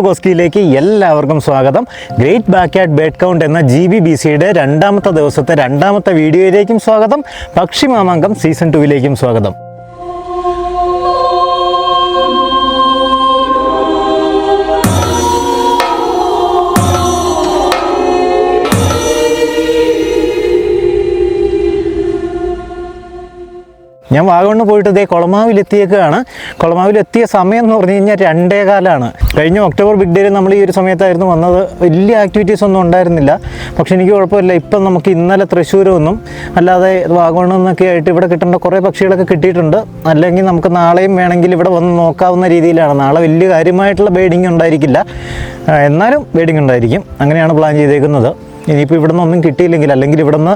കൊസ്കിയിലേക്ക് എല്ലാവർക്കും സ്വാഗതം. Great backyard bird count എന്ന GBBCയുടെ രണ്ടാമത്തെ ദിവസത്തെ രണ്ടാമത്തെ വീഡിയോയിലേക്കും സ്വാഗതം. പക്ഷി മാമാങ്കം സീസൺ 2ലേക്കും സ്വാഗതം. ഞാൻ വാഗമണ്ണ് പോയിട്ട് ഇതേ കുളമാവിലെത്തിയേക്കാണ്. കുളമാവിലെത്തിയ സമയം എന്ന് പറഞ്ഞു കഴിഞ്ഞാൽ 2:15 കഴിഞ്ഞ ഒക്ടോബർ ബിഗ് ഡേയിൽ നമ്മൾ ഈ ഒരു സമയത്തായിരുന്നു വന്നത്. വലിയ ആക്ടിവിറ്റീസ് ഒന്നും ഉണ്ടായിരുന്നില്ല. പക്ഷെ എനിക്ക് കുഴപ്പമില്ല. ഇപ്പം നമുക്ക് ഇന്നലെ തൃശ്ശൂരൊന്നും അല്ലാതെ വാഗമണ്ണിൽ നിന്നൊക്കെ ആയിട്ട് ഇവിടെ കിട്ടേണ്ട കുറേ പക്ഷികളൊക്കെ കിട്ടിയിട്ടുണ്ട്. അല്ലെങ്കിൽ നമുക്ക് നാളെയും വേണമെങ്കിൽ ഇവിടെ വന്ന് നോക്കാവുന്ന രീതിയിലാണ്. നാളെ വലിയ കാര്യമായിട്ടുള്ള ബേഡിങ് ഉണ്ടായിരിക്കില്ല, എന്നാലും ബേഡിങ് ഉണ്ടായിരിക്കും. അങ്ങനെയാണ് പ്ലാൻ ചെയ്തേക്കുന്നത്. ഇനിയിപ്പോൾ ഇവിടെ നിന്നൊന്നും കിട്ടിയില്ലെങ്കിൽ, അല്ലെങ്കിൽ ഇവിടെ നിന്ന്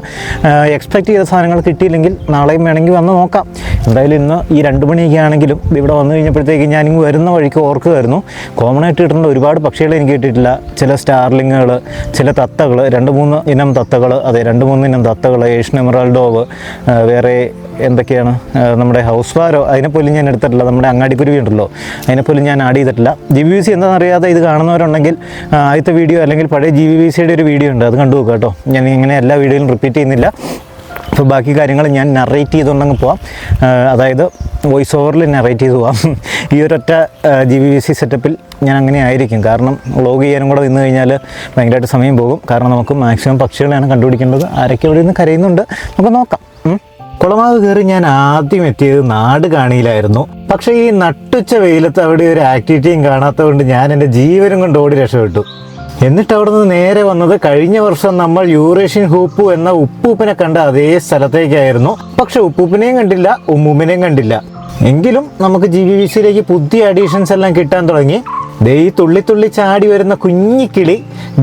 എക്സ്പെക്റ്റ് ചെയ്ത സാധനങ്ങൾ കിട്ടിയില്ലെങ്കിൽ നാളെയും വേണമെങ്കിൽ വന്ന് നോക്കാം. എന്തായാലും ഇന്ന് ഈ 2 മണിയൊക്കെ ആണെങ്കിലും ഇവിടെ വന്നു കഴിഞ്ഞപ്പോഴത്തേക്ക് ഞാനിങ്ങ് വരുന്ന വഴിക്ക് ഓർക്കുമായിരുന്നു, കോമൺ ആയിട്ട് കിട്ടുന്ന ഒരുപാട് പക്ഷികളെ എനിക്ക് കിട്ടിയിട്ടില്ല. ചില സ്റ്റാർലിങ്ങുകൾ, ചില തത്തകൾ, 2-3 ഇനം തത്തകൾ, അതെ 2-3 ഇനം തത്തകൾ, ഏഷ്യൻ എമറാൾഡ് ഡോവ്, വേറെ എന്തൊക്കെയാണ് നമ്മുടെ ഹൗസ് ഫാരോ, അതിനെപ്പോലും ഞാൻ എടുത്തിട്ടില്ല. നമ്മുടെ അങ്ങാടിക്കുരുവി ഉണ്ടല്ലോ, അതിനെപ്പോലും ഞാൻ ആഡ് ചെയ്തിട്ടില്ല. GBBC എന്താണെന്നറിയാതെ ഇത് കാണുന്നവരുണ്ടെങ്കിൽ ആദ്യത്തെ വീഡിയോ അല്ലെങ്കിൽ പഴയ GBBCയുടെ ഒരു വീഡിയോ ഉണ്ട്, അത് കണ്ടു നോക്കുക കേട്ടോ. ഞാൻ ഇങ്ങനെ എല്ലാ വീഡിയോയിലും റിപ്പീറ്റ് ചെയ്യുന്നില്ല. അപ്പോൾ ബാക്കി കാര്യങ്ങൾ ഞാൻ നറേറ്റ് ചെയ്തുകൊണ്ടങ്ങ് പോവാം, അതായത് വോയിസ് ഓവറിൽ നറേറ്റ് ചെയ്ത് പോവാം. ഈ ഒരൊറ്റ GBBC സെറ്റപ്പിൽ ഞാൻ അങ്ങനെ ആയിരിക്കും. കാരണം വ്ളോഗ് ചെയ്യാനും കൂടെ നിന്ന് കഴിഞ്ഞാൽ ഭയങ്കരമായിട്ട് സമയം പോകും. കാരണം നമുക്ക് മാക്സിമം പക്ഷികളെയാണ് കണ്ടുപിടിക്കേണ്ടത്. ആരൊക്കെ ഇവിടെ നിന്ന് കരയുന്നുണ്ട്, നമുക്ക് നോക്കാം. കുളമാവ് കയറി ഞാൻ ആദ്യം എത്തിയത് നാട് കാണിയിലായിരുന്നു. പക്ഷേ ഈ നട്ടുച്ച വെയിലത്ത് അവിടെ ഒരു ആക്ടിവിറ്റിയും കാണാത്തതുകൊണ്ട് ഞാൻ എൻ്റെ ജീവനും കൊണ്ട് ഓടി രക്ഷപ്പെട്ടു. എന്നിട്ട് അവിടെ നിന്ന് നേരെ വന്നത് കഴിഞ്ഞ വർഷം നമ്മൾ യൂറേഷ്യൻ ഹൂപ്പു എന്ന ഉപ്പൂപ്പിനെ കണ്ട അതേ സ്ഥലത്തേക്കായിരുന്നു. പക്ഷെ ഉപ്പൂപ്പിനെയും കണ്ടില്ല, ഉമ്മൂപ്പിനെയും കണ്ടില്ല. എങ്കിലും നമുക്ക് GBBCയിലേക്ക് പുതിയ അഡീഷൻസ് എല്ലാം കിട്ടാൻ തുടങ്ങി. ദേ ഈ തുള്ളി ചാടി വരുന്ന കുഞ്ഞിക്കിളി,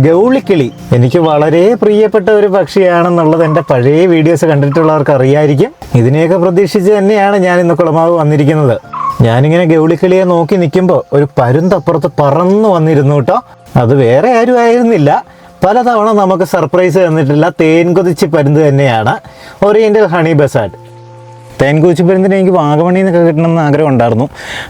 ഗൗളിക്കിളി, എനിക്ക് വളരെ പ്രിയപ്പെട്ട ഒരു പക്ഷിയാണെന്നുള്ളത് എൻ്റെ പഴയ വീഡിയോസ് കണ്ടിട്ടുള്ളവർക്ക് അറിയായിരിക്കും. ഇതിനെയൊക്കെ പ്രതീക്ഷിച്ച് തന്നെയാണ് ഞാൻ ഇന്ന് കുളമാവ് വന്നിരിക്കുന്നത്. ഞാനിങ്ങനെ ഗൗളിക്കിളിയെ നോക്കി നിൽക്കുമ്പോൾ ഒരു പരുന്തപ്പുറത്ത് പറന്നു വന്നിരുന്നു കേട്ടോ. അത് വേറെ ആരും ആയിരുന്നില്ല, പലതവണ നമുക്ക് സർപ്രൈസ് തന്നിട്ടുള്ള തേൻകൊതിച്ചി പരുന്ത് തന്നെയാണ്, ഓറിയന്റൽ ഹണി ബസാർഡ്. തേൻകൊതിച്ചി പരുന്തിനെ എനിക്ക് വാഗമണ്ണിൽ നിന്നൊക്കെ കിട്ടണമെന്ന് ആഗ്രഹം ഉണ്ടായിരുന്നു.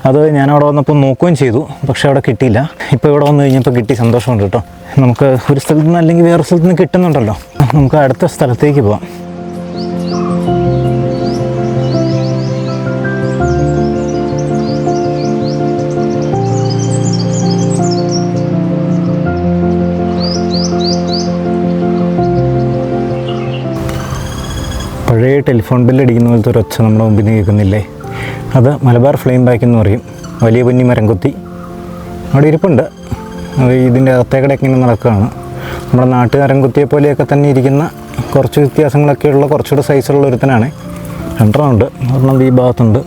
അത് ഞാൻ അവിടെ വന്നപ്പോൾ നോക്കുകയും ചെയ്തു, പക്ഷെ അവിടെ കിട്ടിയില്ല. ഇപ്പോൾ ഇവിടെ വന്നു കഴിഞ്ഞപ്പോൾ കിട്ടി, സന്തോഷമുണ്ട് കേട്ടോ. നമുക്ക് ഒരു സ്ഥലത്ത് നിന്ന് അല്ലെങ്കിൽ വേറെ സ്ഥലത്ത് നിന്ന് കിട്ടുന്നുണ്ടല്ലോ. നമുക്ക് അടുത്ത സ്ഥലത്തേക്ക് പോവാം. പഴയ ടെലിഫോൺ ബില്ലടിക്കുന്ന പോലത്തെ ഒരു ഒച്ച നമ്മുടെ മുമ്പിൽ നിന്ന് കേൾക്കുന്നില്ലേ? അത് മലബാർ ഫ്ലെയിം ബാക്ക് എന്ന് പറയും. വലിയ പൊന്നി മരംകൊത്തി അവിടെ ഇരിപ്പുണ്ട്. അത് ഇതിൻ്റെ അകത്തേക്കടെ ഇങ്ങനെ നടക്കുകയാണ്. നമ്മുടെ നാട്ടു മരംകൊത്തിയെ പോലെയൊക്കെ തന്നെ ഇരിക്കുന്ന കുറച്ച് വ്യത്യാസങ്ങളൊക്കെയുള്ള കുറച്ചുകൂടെ സൈസുള്ള ഒരുത്തനാണ്. 2 ഉണ്ട്. ഒരെണ്ണം ഈ ഭാഗത്തുണ്ട്,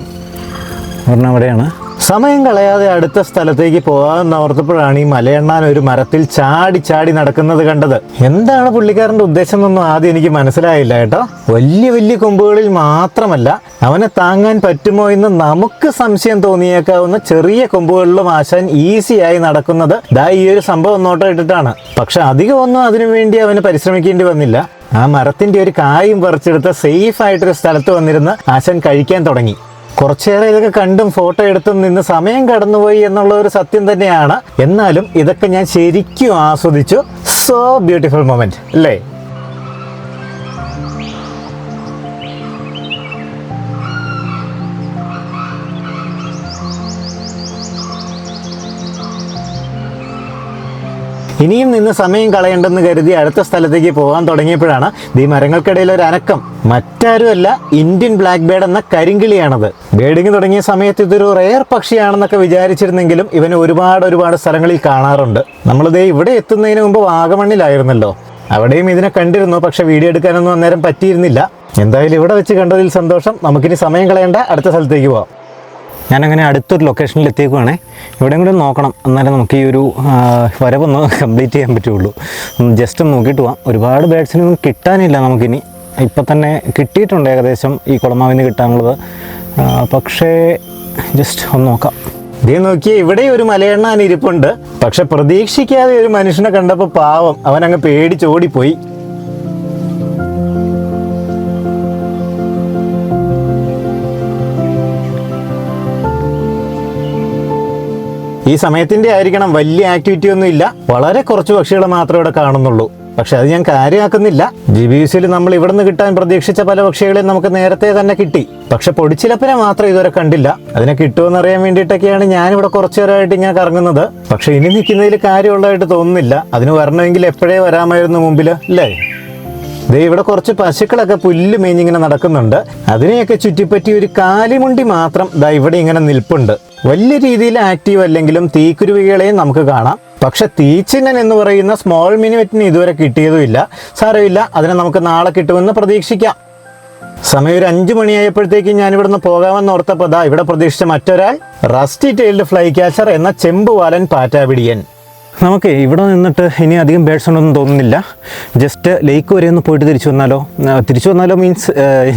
ഒരെണ്ണം അവിടെയാണ്. സമയം കളയാതെ അടുത്ത സ്ഥലത്തേക്ക് പോകാമെന്ന് ഓർത്തപ്പോഴാണ് ഈ മലയണ്ണാൻ ഒരു മരത്തിൽ ചാടി നടക്കുന്നത് കണ്ടത്. എന്താണ് പുള്ളിക്കാരൻ്റെ ഉദ്ദേശം എന്നൊന്നും ആദ്യം എനിക്ക് മനസ്സിലായില്ല കേട്ടോ. വലിയ കൊമ്പുകളിൽ മാത്രമല്ല, അവനെ താങ്ങാൻ പറ്റുമോ എന്ന് നമുക്ക് സംശയം തോന്നിയേക്കാവുന്ന ചെറിയ കൊമ്പുകളിലും ആശാൻ ഈസിയായി നടക്കുന്നത് ദാ ഈ ഒരു സംഭവം നോട്ടം ഇട്ടിട്ടാണ്. പക്ഷെ അധികമൊന്നും അതിനു വേണ്ടി അവന് പരിശ്രമിക്കേണ്ടി വന്നില്ല. ആ മരത്തിന്റെ ഒരു കായും പറിച്ചെടുത്ത് സേഫ് ആയിട്ടൊരു സ്ഥലത്ത് വന്നിരുന്ന് ആശാൻ കഴിക്കാൻ തുടങ്ങി. കുറച്ചേറെ ഇതൊക്കെ കണ്ടും ഫോട്ടോ എടുത്തും നിന്ന് സമയം കടന്നുപോയി എന്നുള്ള ഒരു സത്യം തന്നെയാണ്. എന്നാലും ഇതൊക്കെ ഞാൻ ശരിക്കും ആസ്വദിച്ചു. സോ ബ്യൂട്ടിഫുൾ മൊമെന്റ് അല്ലേ? ഇനിയും നിന്ന് സമയം കളയണ്ടെന്ന് കരുതി അടുത്ത സ്ഥലത്തേക്ക് പോകാൻ തുടങ്ങിയപ്പോഴാണ് ഈ മരങ്ങൾക്കിടയിൽ ഒരു അനക്കം. മറ്റാരുമല്ല, ഇന്ത്യൻ ബ്ലാക്ക് ബേർഡ് എന്ന കരിങ്കിളിയാണത്. ബേഡിങ് തുടങ്ങിയ സമയത്ത് ഇതൊരു റെയർ പക്ഷിയാണെന്നൊക്കെ വിചാരിച്ചിരുന്നെങ്കിലും ഇവന് ഒരുപാട് സ്ഥലങ്ങളിൽ കാണാറുണ്ട്. നമ്മളിതേ ഇവിടെ എത്തുന്നതിന് മുമ്പ് വാഗമണ്ണിലായിരുന്നല്ലോ, അവിടെയും ഇതിനെ കണ്ടിരുന്നു. പക്ഷെ വീഡിയോ എടുക്കാനൊന്നും അന്നേരം പറ്റിയിരുന്നില്ല. എന്തായാലും ഇവിടെ വെച്ച് കണ്ടതിൽ സന്തോഷം. നമുക്കിനി സമയം കളയേണ്ട, അടുത്ത സ്ഥലത്തേക്ക് പോവാം. ഞാനങ്ങനെ അടുത്തൊരു ലൊക്കേഷനിൽ എത്തിയേക്കുവാണേ. ഇവിടെയും കൂടെ നോക്കണം, എന്നാലും നമുക്ക് ഈ ഒരു വരവൊന്ന് കംപ്ലീറ്റ് ചെയ്യാൻ പറ്റുള്ളൂ. ജസ്റ്റ് ഒന്ന് നോക്കിയിട്ട് പോവാം. ഒരുപാട് ബേഡ്സിനൊന്നും കിട്ടാനില്ല നമുക്കിനി. ഇപ്പം തന്നെ കിട്ടിയിട്ടുണ്ട് ഏകദേശം ഈ കുളമാവിന് കിട്ടാനുള്ളത്. പക്ഷേ ജസ്റ്റ് ഒന്ന് നോക്കാം. ഇതേ നോക്കിയാൽ ഇവിടെ ഒരു മലയണ്ണാൻ ഇരിപ്പുണ്ട്. പക്ഷെ പ്രതീക്ഷിക്കാതെ ഒരു മനുഷ്യനെ കണ്ടപ്പോൾ പാവം അവനങ്ങ് പേടിച്ചോടിപ്പോയി. ഈ സമയത്തിൻ്റെ ആയിരിക്കണം, വലിയ ആക്ടിവിറ്റി ഒന്നും ഇല്ല, വളരെ കുറച്ച് പക്ഷികൾ മാത്രമേ ഇവിടെ കാണുന്നുള്ളൂ. പക്ഷെ അത് ഞാൻ കാര്യമാക്കുന്നില്ല. GBVCയിൽ നമ്മൾ ഇവിടെ നിന്ന് കിട്ടാൻ പ്രതീക്ഷിച്ച പല പക്ഷികളെയും നമുക്ക് നേരത്തെ തന്നെ കിട്ടി. പക്ഷെ പൊടിച്ചിലപ്പിനെ മാത്രം ഇതുവരെ കണ്ടില്ല. അതിനെ കിട്ടുമെന്ന് അറിയാൻ വേണ്ടിയിട്ടൊക്കെയാണ് ഞാനിവിടെ കുറച്ചു നേരമായിട്ട് ഇങ്ങനെ കറങ്ങുന്നത്. പക്ഷെ ഇനി നിൽക്കുന്നതിൽ കാര്യമുള്ളതായിട്ട് തോന്നുന്നില്ല. അതിന് വരണമെങ്കിൽ എപ്പോഴേ വരാമായിരുന്നു മുമ്പിൽ, അല്ലേ? ദേ ഇവിടെ കുറച്ച് പശുക്കളൊക്കെ പുല്ല് മേഞ്ഞിങ്ങനെ നടക്കുന്നുണ്ട്. അതിനെയൊക്കെ ചുറ്റിപ്പറ്റി ഒരു കാലിമുണ്ടി മാത്രം ദാ ഇവിടെ ഇങ്ങനെ നിൽപ്പുണ്ട്. വലിയ രീതിയിൽ ആക്റ്റീവ് അല്ലെങ്കിലും തീക്കുരുവികളെയും നമുക്ക് കാണാം. പക്ഷെ തീച്ചിന്നൻ എന്ന് പറയുന്ന സ്മോൾ മിനിവറ്റിന് ഇതുവരെ കിട്ടിയതുമില്ല. സാരമില്ല, അതിനെ നമുക്ക് നാളെ കിട്ടുമെന്ന് പ്രതീക്ഷിക്കാം. സമയം ഒരു 5 മണിയായപ്പോഴത്തേക്കും ഞാൻ ഇവിടുന്ന് പോകാമെന്ന് ഓർത്തപ്പോൾ ദാ ഇവിടെ പ്രതീക്ഷിച്ച മറ്റൊരാൾ റസ്റ്റി ടെയിൽഡ് ഫ്ലൈ ക്യാച്ചർ എന്ന ചെമ്പുവാലൻ പാറ്റാപിടിയൻ. നമുക്ക് ഇവിടെ നിന്നിട്ട് ഇനി അധികം ബേഡ്സ് ഉണ്ടെന്ന് തോന്നുന്നില്ല. ജസ്റ്റ് ലേക്ക് വരെ ഒന്ന് പോയിട്ട് തിരിച്ചു വന്നാലോ മീൻസ്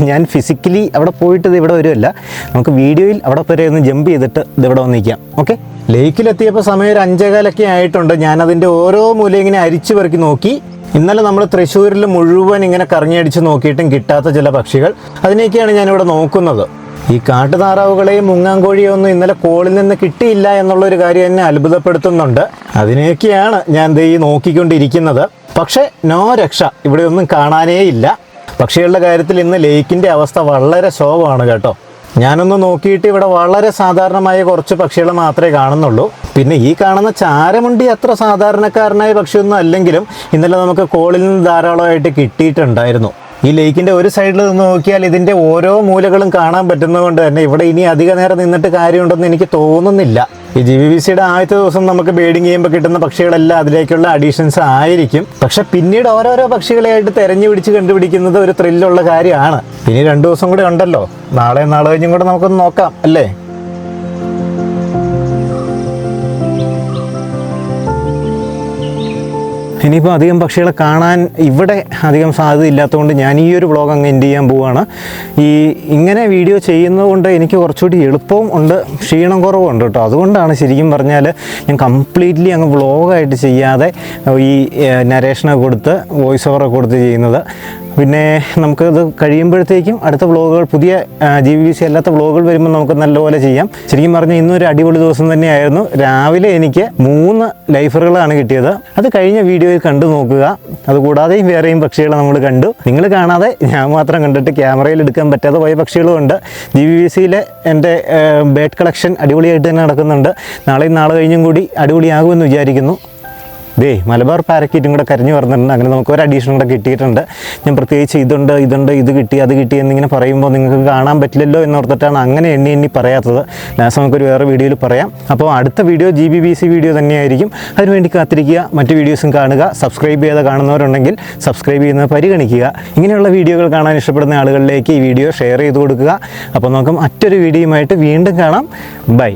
ഞാൻ ഫിസിക്കലി അവിടെ പോയിട്ട് ഇവിടെ വരുമല്ല, നമുക്ക് വീഡിയോയിൽ അവിടെ വരെ ഒന്ന് ജമ്പ് ചെയ്തിട്ട് ഇതിവിടെ വന്നിരിക്കാം. ഓക്കെ, ലേക്കിലെത്തിയപ്പോൾ സമയം ഒരു 5:15 ആയിട്ടുണ്ട്. ഞാനതിൻ്റെ ഓരോ മൂലയും ഇങ്ങനെ അരിച്ചു പെറുക്കി നോക്കി. ഇന്നലെ നമ്മൾ തൃശ്ശൂരിൽ മുഴുവൻ ഇങ്ങനെ കറങ്ങിയടിച്ച് നോക്കിയിട്ടും കിട്ടാത്ത ചില പക്ഷികൾ, അതിനെയൊക്കെയാണ് ഞാനിവിടെ നോക്കുന്നത്. ഈ കാട്ടുതാറാവുകളെയും മുങ്ങാങ്കോഴിയോ ഒന്നും ഇന്നലെ കോളിൽ നിന്ന് കിട്ടിയില്ല എന്നുള്ളൊരു കാര്യം എന്നെ അത്ഭുതപ്പെടുത്തുന്നുണ്ട്. അതിനെയൊക്കെയാണ് ഞാൻ ദേ നോക്കിക്കൊണ്ടിരിക്കുന്നത്. പക്ഷേ നോ രക്ഷ, ഇവിടെ ഒന്നും കാണാനേ ഇല്ല. പക്ഷികളുടെ കാര്യത്തിൽ ഇന്ന് ലേക്കിൻ്റെ അവസ്ഥ വളരെ ശോകമാണ് കേട്ടോ. ഞാനൊന്ന് നോക്കിയിട്ട് ഇവിടെ വളരെ സാധാരണമായ കുറച്ച് പക്ഷികൾ മാത്രമേ കാണുന്നുള്ളൂ. പിന്നെ ഈ കാണുന്ന ചാരമുണ്ടി അത്ര സാധാരണക്കാരനായ പക്ഷിയൊന്നും അല്ലെങ്കിലും ഇന്നലെ നമുക്ക് കോളിൽ നിന്ന് ധാരാളമായിട്ട് കിട്ടിയിട്ടുണ്ടായിരുന്നു. ഈ ലേക്കിൻ്റെ ഒരു സൈഡിൽ നിന്ന് നോക്കിയാൽ ഇതിൻ്റെ ഓരോ മൂലകളും കാണാൻ പറ്റുന്നതുകൊണ്ട് തന്നെ ഇവിടെ ഇനി അധിക നേരം നിന്നിട്ട് കാര്യമുണ്ടെന്ന് എനിക്ക് തോന്നുന്നില്ല. ഈ GBVCയുടെ ആദ്യത്തെ ദിവസം നമുക്ക് ബേഡിങ് ചെയ്യുമ്പോൾ കിട്ടുന്ന പക്ഷികളെല്ലാം അതിലേക്കുള്ള അഡീഷൻസ് ആയിരിക്കും. പക്ഷെ പിന്നീട് ഓരോരോ പക്ഷികളെയായിട്ട് തെരഞ്ഞു പിടിച്ച് കണ്ടുപിടിക്കുന്നത് ഒരു ത്രില്ലുള്ള കാര്യമാണ്. ഇനി 2 ദിവസം കൂടെ ഉണ്ടല്ലോ, നാളെ കഴിഞ്ഞും കൂടെ നമുക്കൊന്ന് നോക്കാം, അല്ലേ? ഇനിയിപ്പോൾ അധികം പക്ഷികളെ കാണാൻ ഇവിടെ അധികം സാധ്യത ഇല്ലാത്തതുകൊണ്ട് ഞാൻ ഈ ഒരു വ്ളോഗ് അങ്ങ് എൻഡ് ചെയ്യാൻ പോവുകയാണ്. ഇങ്ങനെ വീഡിയോ ചെയ്യുന്നത് കൊണ്ട് എനിക്ക് കുറച്ചുകൂടി എളുപ്പവും ഉണ്ട്, ക്ഷീണം കുറവുണ്ട് കേട്ടോ. അതുകൊണ്ടാണ് ശരിക്കും പറഞ്ഞാൽ ഞാൻ കംപ്ലീറ്റ്ലി അങ്ങ് വ്ളോഗായിട്ട് ചെയ്യാതെ ഈ നരേഷനൊക്കെ കൊടുത്ത് വോയിസ് ഓവറൊക്കെ കൊടുത്ത് ചെയ്യുന്നത്. പിന്നെ നമുക്കത് കഴിയുമ്പോഴത്തേക്കും അടുത്ത വ്ളോഗുകൾ, പുതിയ GBVC അല്ലാത്ത വ്ളോഗുകൾ വരുമ്പോൾ നമുക്ക് നല്ലപോലെ ചെയ്യാം. ശരിക്കും പറഞ്ഞാൽ ഇന്നൊരു അടിപൊളി ദിവസം തന്നെയായിരുന്നു. രാവിലെ എനിക്ക് 3 ലൈഫറുകളാണ് കിട്ടിയത്. അത് കഴിഞ്ഞ വീഡിയോയിൽ കണ്ടു നോക്കുക. അതുകൂടാതെയും വേറെയും പക്ഷികളെ നമ്മൾ കണ്ടു. നിങ്ങൾ കാണാതെ ഞാൻ മാത്രം കണ്ടിട്ട് ക്യാമറയിൽ എടുക്കാൻ പറ്റാതെ പോയ പക്ഷികളുമുണ്ട്. GBVCയിലെ എൻ്റെ ബേഡ് കളക്ഷൻ അടിപൊളിയായിട്ട് തന്നെ നടക്കുന്നുണ്ട്. നാളെ കഴിഞ്ഞും കൂടി അടിപൊളിയാകുമെന്ന് വിചാരിക്കുന്നു. മലബാർ പാരക്കീറ്റും കൂടെ കരഞ്ഞു വരുന്നുണ്ട്. അങ്ങനെ നമുക്ക് ഒരു അഡീഷൻ കൂടെ കിട്ടിയിട്ടുണ്ട്. ഞാൻ പ്രത്യേകിച്ച് ഇത് കിട്ടി അത് കിട്ടി എന്നിങ്ങനെ പറയുമ്പോൾ നിങ്ങൾക്ക് കാണാൻ പറ്റില്ലല്ലോ എന്നോർത്തിട്ടാണ് അങ്ങനെ എണ്ണി പറയാത്തത്. ലാസ്റ്റ് നമുക്കൊരു വേറെ വീഡിയോയിൽ പറയാം. അപ്പോൾ അടുത്ത വീഡിയോ GBVC വീഡിയോ തന്നെയായിരിക്കും. അതിനുവേണ്ടി കാത്തിരിക്കുക. മറ്റ് വീഡിയോസും കാണുക. സബ്സ്ക്രൈബ് ചെയ്ത് കാണുന്നവരുണ്ടെങ്കിൽ സബ്സ്ക്രൈബ് ചെയ്യുന്നത് പരിഗണിക്കുക. ഇങ്ങനെയുള്ള വീഡിയോകൾ കാണാൻ ഇഷ്ടപ്പെടുന്ന ആളുകളിലേക്ക് ഈ വീഡിയോ ഷെയർ ചെയ്ത് കൊടുക്കുക. അപ്പോൾ നമുക്ക് മറ്റൊരു വീഡിയോയുമായിട്ട് വീണ്ടും കാണാം. ബൈ.